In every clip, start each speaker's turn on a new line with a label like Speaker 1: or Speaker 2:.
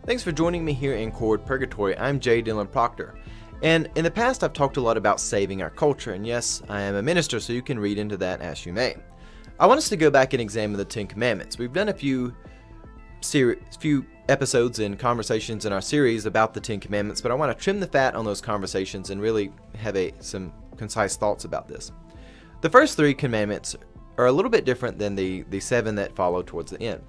Speaker 1: Thanks for joining me here in Chord Purgatory. I'm J. Dylan Proctor. And in the past, I've talked a lot about saving our culture, and yes, I am a minister, so you can read into that as you may. I want us to go back and examine the Ten Commandments. We've done a few episodes and conversations in our series about the Ten Commandments, but I want to trim the fat on those conversations and really have some concise thoughts about this. The first three commandments are a little bit different than the seven that follow towards the end.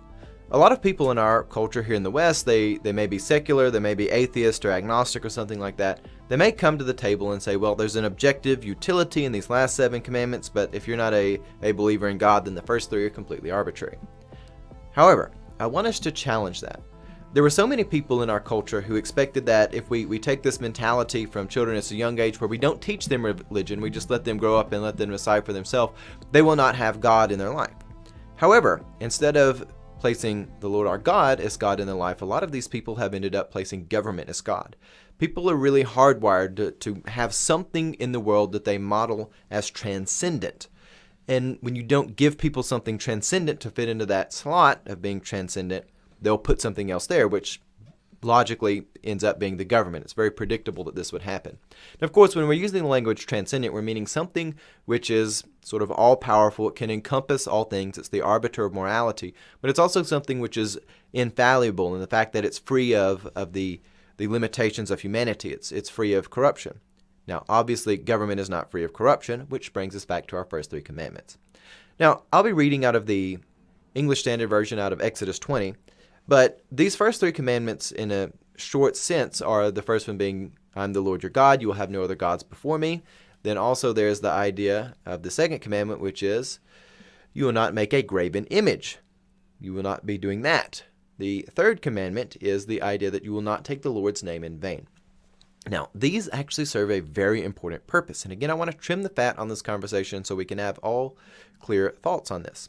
Speaker 1: A lot of people in our culture here in the West, they may be secular, they may be atheist or agnostic or something like that. They may come to the table and say, well, there's an objective utility in these last seven commandments, but if you're not a believer in God, then the first three are completely arbitrary. However, I want us to challenge that. There were so many people in our culture who expected that if we take this mentality from children at a young age where we don't teach them religion, we just let them grow up and let them decide for themselves, they will not have God in their life. However, instead of placing the Lord our God as God in their life, a lot of these people have ended up placing government as God. People are really hardwired to have something in the world that they model as transcendent. And when you don't give people something transcendent to fit into that slot of being transcendent, they'll put something else there, which logically ends up being the government. It's very predictable that this would happen. Now, of course, when we're using the language transcendent, we're meaning something which is sort of all-powerful. It can encompass all things. It's the arbiter of morality. But it's also something which is infallible in the fact that it's free of the limitations of humanity. It's free of corruption. Now, obviously, government is not free of corruption, which brings us back to our first three commandments. Now, I'll be reading out of the English Standard Version out of Exodus 20, but these first three commandments in a short sense are the first one being, I'm the Lord your God, you will have no other gods before me. Then also there's the idea of the second commandment, which is, you will not make a graven image. You will not be doing that. The third commandment is the idea that you will not take the Lord's name in vain. Now, these actually serve a very important purpose. And again, I want to trim the fat on this conversation so we can have all clear thoughts on this.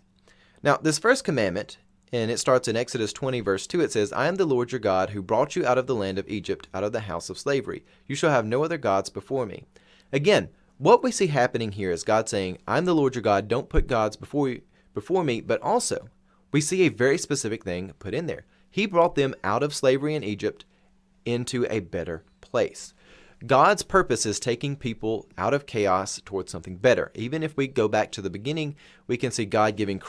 Speaker 1: Now, this first commandment, and it starts in Exodus 20, verse 2, it says, I am the Lord your God who brought you out of the land of Egypt, out of the house of slavery. You shall have no other gods before me. Again, what we see happening here is God saying, I'm the Lord your God, don't put gods before me, but also we see a very specific thing put in there. He brought them out of slavery in Egypt into a better place. God's purpose is taking people out of chaos towards something better. Even if we go back to the beginning, we can see God giving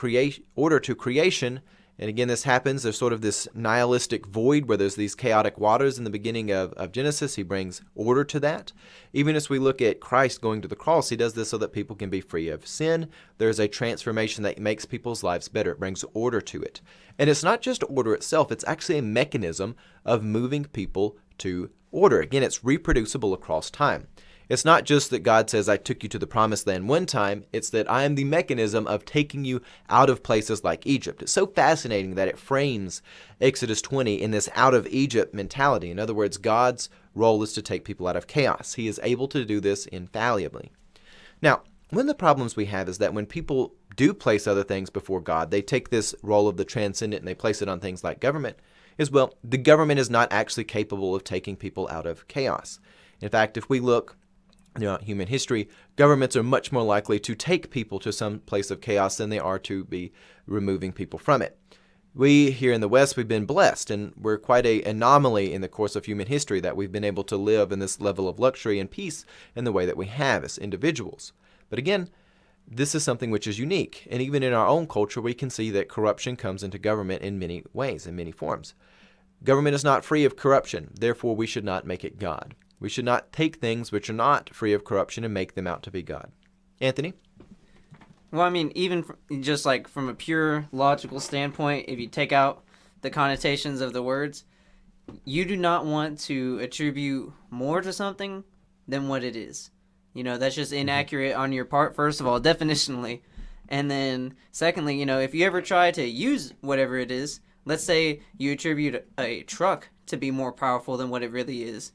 Speaker 1: order to creation. And again, this happens, there's sort of this nihilistic void where there's these chaotic waters in the beginning of Genesis. He brings order to that. Even as we look at Christ going to the cross, he does this so that people can be free of sin. There's a transformation that makes people's lives better. It brings order to it. And it's not just order itself, it's actually a mechanism of moving people to order. Again, it's reproducible across time. It's not just that God says, I took you to the promised land one time. It's that I am the mechanism of taking you out of places like Egypt. It's so fascinating that it frames Exodus 20 in this out of Egypt mentality. In other words, God's role is to take people out of chaos. He is able to do this infallibly. Now, one of the problems we have is that when people do place other things before God, they take this role of the transcendent and they place it on things like government, as well, the government is not actually capable of taking people out of chaos. In fact, if we look throughout human history, governments are much more likely to take people to some place of chaos than they are to be removing people from it. We here in the West, we've been blessed, and we're quite an anomaly in the course of human history that we've been able to live in this level of luxury and peace in the way that we have as individuals. But again, this is something which is unique, and even in our own culture, we can see that corruption comes into government in many ways, in many forms. Government is not free of corruption, therefore we should not make it God. We should not take things which are not free of corruption and make them out to be God. Anthony?
Speaker 2: Well, I mean, even just like from a pure logical standpoint, if you take out the connotations of the words, you do not want to attribute more to something than what it is. You know, that's just inaccurate on your part, first of all, definitionally. And then secondly, you know, if you ever try to use whatever it is, let's say you attribute a truck to be more powerful than what it really is,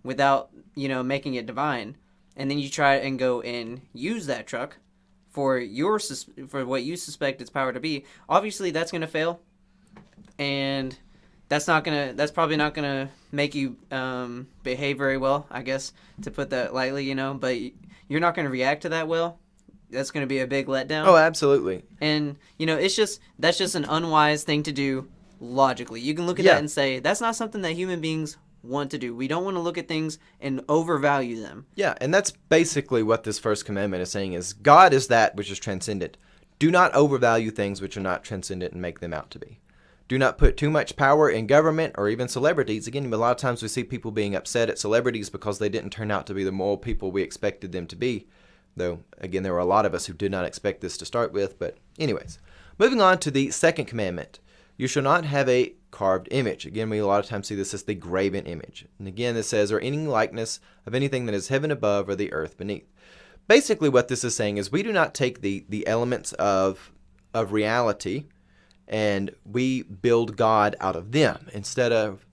Speaker 2: without, you know, making it divine, and then you try and go and use that truck for what you suspect its power to be, obviously that's going to fail, and that's probably not going to make you behave very well, I guess, to put that lightly, you know, but you're not going to react to that well. That's going to be a big letdown.
Speaker 1: Oh, absolutely.
Speaker 2: And, you know, that's just an unwise thing to do logically. You can look at
Speaker 1: Yeah.
Speaker 2: that and say, that's not something that human beings want to do. We don't want to look at things and overvalue them.
Speaker 1: Yeah, and that's basically what this first commandment is saying is God is that which is transcendent. Do not overvalue things which are not transcendent and make them out to be. Do not put too much power in government or even celebrities. Again, a lot of times we see people being upset at celebrities because they didn't turn out to be the moral people we expected them to be. Though, again, there were a lot of us who did not expect this to start with. But anyways, moving on to the second commandment. You shall not have a carved image. Again, we a lot of times see this as the graven image. And again, it says, or any likeness of anything that is heaven above or the earth beneath. Basically, what this is saying is we do not take the elements of reality and we build God out of them instead of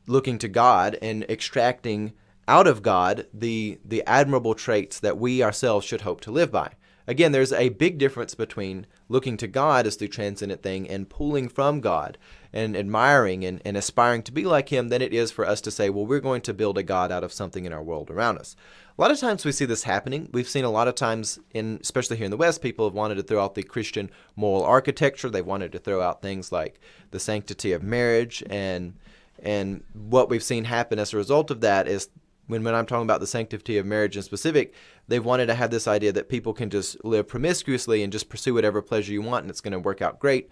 Speaker 1: looking to God and extracting out of God the admirable traits that we ourselves should hope to live by. Again, there's a big difference between looking to God as the transcendent thing and pulling from God and admiring and aspiring to be like Him than it is for us to say, well, we're going to build a God out of something in our world around us. A lot of times we see this happening. We've seen a lot of times, especially here in the West, people have wanted to throw out the Christian moral architecture. They've wanted to throw out things like the sanctity of marriage. And what we've seen happen as a result of that is when I'm talking about the sanctity of marriage in specific, they've wanted to have this idea that people can just live promiscuously and just pursue whatever pleasure you want and it's going to work out great.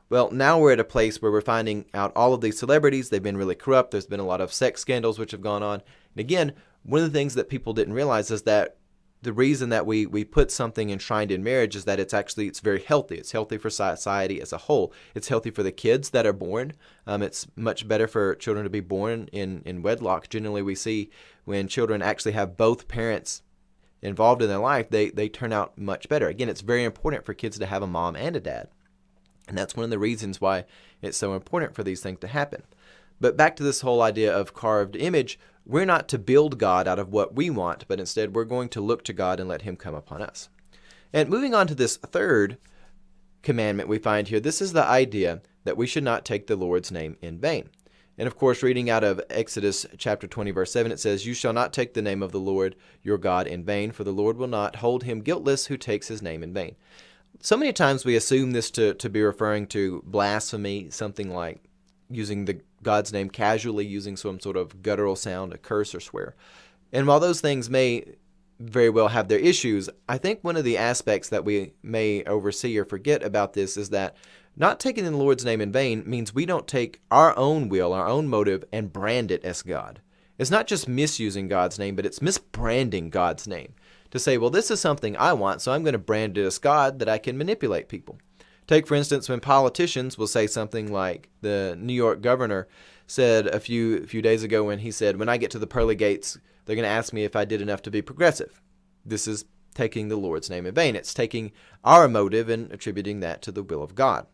Speaker 1: Well, now we're at a place where we're finding out all of these celebrities. They've been really corrupt. There's been a lot of sex scandals which have gone on. And again, one of the things that people didn't realize is that the reason that we put something enshrined in marriage is that it's very healthy. It's healthy for society as a whole. It's healthy for the kids that are born. It's much better for children to be born in wedlock. Generally, we see when children actually have both parents involved in their life, they turn out much better. Again, it's very important for kids to have a mom and a dad. And that's one of the reasons why it's so important for these things to happen. But back to this whole idea of carved image, we're not to build God out of what we want, but instead we're going to look to God and let Him come upon us. And moving on to this third commandment we find here, this is the idea that we should not take the Lord's name in vain. And of course, reading out of Exodus chapter 20, verse 7, it says, You shall not take the name of the Lord your God in vain, for the Lord will not hold him guiltless who takes His name in vain. So many times we assume this to be referring to blasphemy, something like using God's name casually, using some sort of guttural sound, a curse or swear. And while those things may very well have their issues, I think one of the aspects that we may oversee or forget about this is that not taking the Lord's name in vain means we don't take our own will, our own motive, and brand it as God. It's not just misusing God's name, but it's misbranding God's name. To say, well, this is something I want, so I'm going to brand it as God that I can manipulate people. Take, for instance, when politicians will say something like the New York governor said a few days ago when he said, when I get to the pearly gates, they're going to ask me if I did enough to be progressive. This is taking the Lord's name in vain. It's taking our motive and attributing that to the will of God.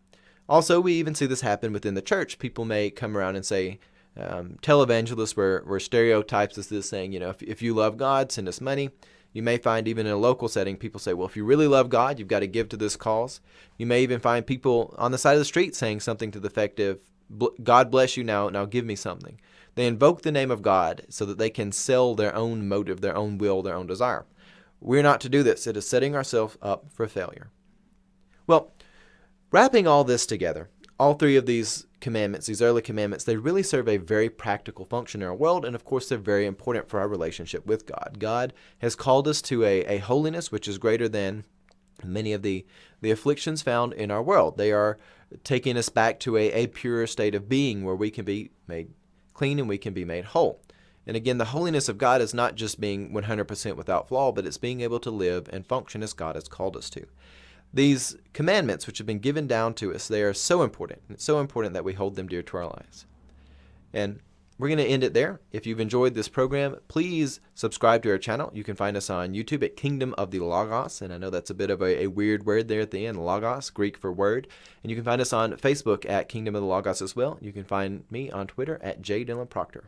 Speaker 1: Also, we even see this happen within the church. People may come around and say, televangelists were stereotypes as this saying, if you love God, send us money. You may find even in a local setting, people say, well, if you really love God, you've got to give to this cause. You may even find people on the side of the street saying something to the effect of, God bless you now give me something. They invoke the name of God so that they can sell their own motive, their own will, their own desire. We're not to do this. It is setting ourselves up for failure. Well, wrapping all this together, all three of these commandments, these early commandments, they really serve a very practical function in our world, and of course they're very important for our relationship with God. God has called us to a holiness which is greater than many of the afflictions found in our world. They are taking us back to a purer state of being where we can be made clean and we can be made whole. And again, the holiness of God is not just being 100% without flaw, but it's being able to live and function as God has called us to. These commandments, which have been given down to us, they are so important. It's so important that we hold them dear to our lives. And we're going to end it there. If you've enjoyed this program, please subscribe to our channel. You can find us on YouTube at Kingdom of the Logos. And I know that's a bit of a weird word there at the end, Logos, Greek for word. And you can find us on Facebook at Kingdom of the Logos as well. You can find me on Twitter at J. Dillon Proctor.